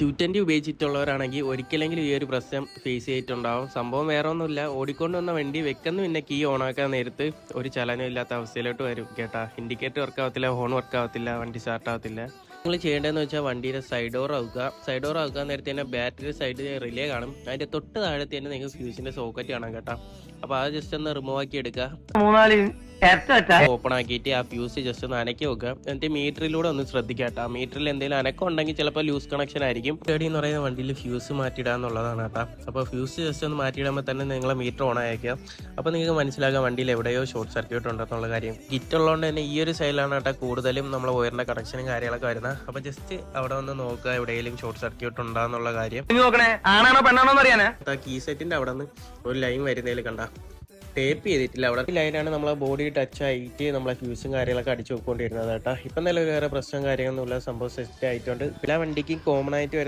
220 ഉപയോഗിച്ചിട്ടുള്ളവരാണെങ്കിൽ ഒരിക്കലെങ്കിലും ഈ ഒരു പ്രശ്നം ഫേസ് ചെയ്തിട്ടുണ്ടാവും. സംഭവം വേറെ ഒന്നുമില്ല, ഓടിക്കൊണ്ട് വന്ന വണ്ടി വെക്കുന്ന പിന്നെ കീ ഓണാക്കാൻ നേരത്ത് ഒരു ചലനം ഇല്ലാത്ത അവസ്ഥയിലോട്ട് വരും കേട്ടാ. ഇൻഡിക്കേറ്റർ വർക്ക് ആവത്തില്ല, ഹോൺ വർക്ക് ആവത്തില്ല, വണ്ടി സ്റ്റാർട്ട് ആവത്തില്ല. നിങ്ങൾ ചെയ്യേണ്ടതെന്ന് വെച്ചാൽ വണ്ടിയുടെ സൈഡ് ഡോർ ആവുക. സൈഡ് ഡോർ ആക്കാൻ നേരത്തെ തന്നെ ബാറ്ററി സൈഡ് റിലേ കാണും, അതിന്റെ തൊട്ട് താഴത്തെ തന്നെ നിങ്ങൾക്ക് ഫ്യൂസിന്റെ സോക്കറ്റ് കാണാം കേട്ടോ. അപ്പോൾ അത് ജസ്റ്റ് ഒന്ന് റിമൂവ് ആക്കി എടുക്കുക. ഓപ്പൺ ആക്കിയിട്ട് ആ ഫ്യൂസ് ജസ്റ്റ് ഒന്ന് അനക്കി വെക്കുക. എന്നിട്ട് മീറ്ററിലൂടെ ഒന്ന് ശ്രദ്ധിക്കാട്ടോ. മീറ്ററിൽ എന്തെങ്കിലും അനക്കം ഉണ്ടെങ്കിൽ ചിലപ്പോൾ ലൂസ് കണക്ഷൻ ആയിരിക്കും. തേർഡി എന്ന് പറയുന്ന വണ്ടിയിൽ ഫ്യൂസ് മാറ്റിയിടാന്നുള്ളതാണ് കേട്ടോ. അപ്പോൾ ഫ്യൂസ് ജസ്റ്റ് ഒന്ന് മാറ്റിയിടുമ്പോൾ തന്നെ നിങ്ങളെ മീറ്റർ ഓൺ ആയിരിക്കുക. അപ്പോൾ നിങ്ങൾക്ക് മനസ്സിലാക്കാം വണ്ടിയിൽ എവിടെയോ ഷോർട്ട് സർക്യൂട്ട് ഉണ്ടെന്നുള്ള കാര്യം. കിറ്റ് ഉള്ളതുകൊണ്ട് തന്നെ ഈ ഒരു സൈഡിലാണ് കേട്ടോ കൂടുതലും നമ്മൾ വയറിന്റെ കണക്ഷനും കാര്യങ്ങളൊക്കെ വരുന്നത്. അപ്പോൾ ജസ്റ്റ് അവിടെ വന്ന് നോക്കുക എവിടെയെങ്കിലും ഷോർട്ട് സർക്യൂട്ട് ഉണ്ടാന്നുള്ള കാര്യം. കീ സെറ്റിന്റെ അവിടെ നിന്ന് ഒരു ലൈൻ വരുന്നതിൽ കണ്ട ടേപ്പ് ചെയ്തിട്ടില്ല. അവിടെ ലൈനാണ് നമ്മളെ ബോഡി ടച്ച് ആയിട്ട് നമ്മളെ ഫ്യൂസും കാര്യങ്ങളൊക്കെ അടിച്ചു നോക്കൊണ്ടിരുന്നത് കേട്ടോ. ഇപ്പം നിലവിൽ വേറെ പ്രശ്നം കാര്യങ്ങളൊന്നുമില്ല, സംഭവം സെറ്റ് ആയിട്ടുണ്ട്. പിന്നെ വണ്ടിക്ക് കോമൺ ആയിട്ട്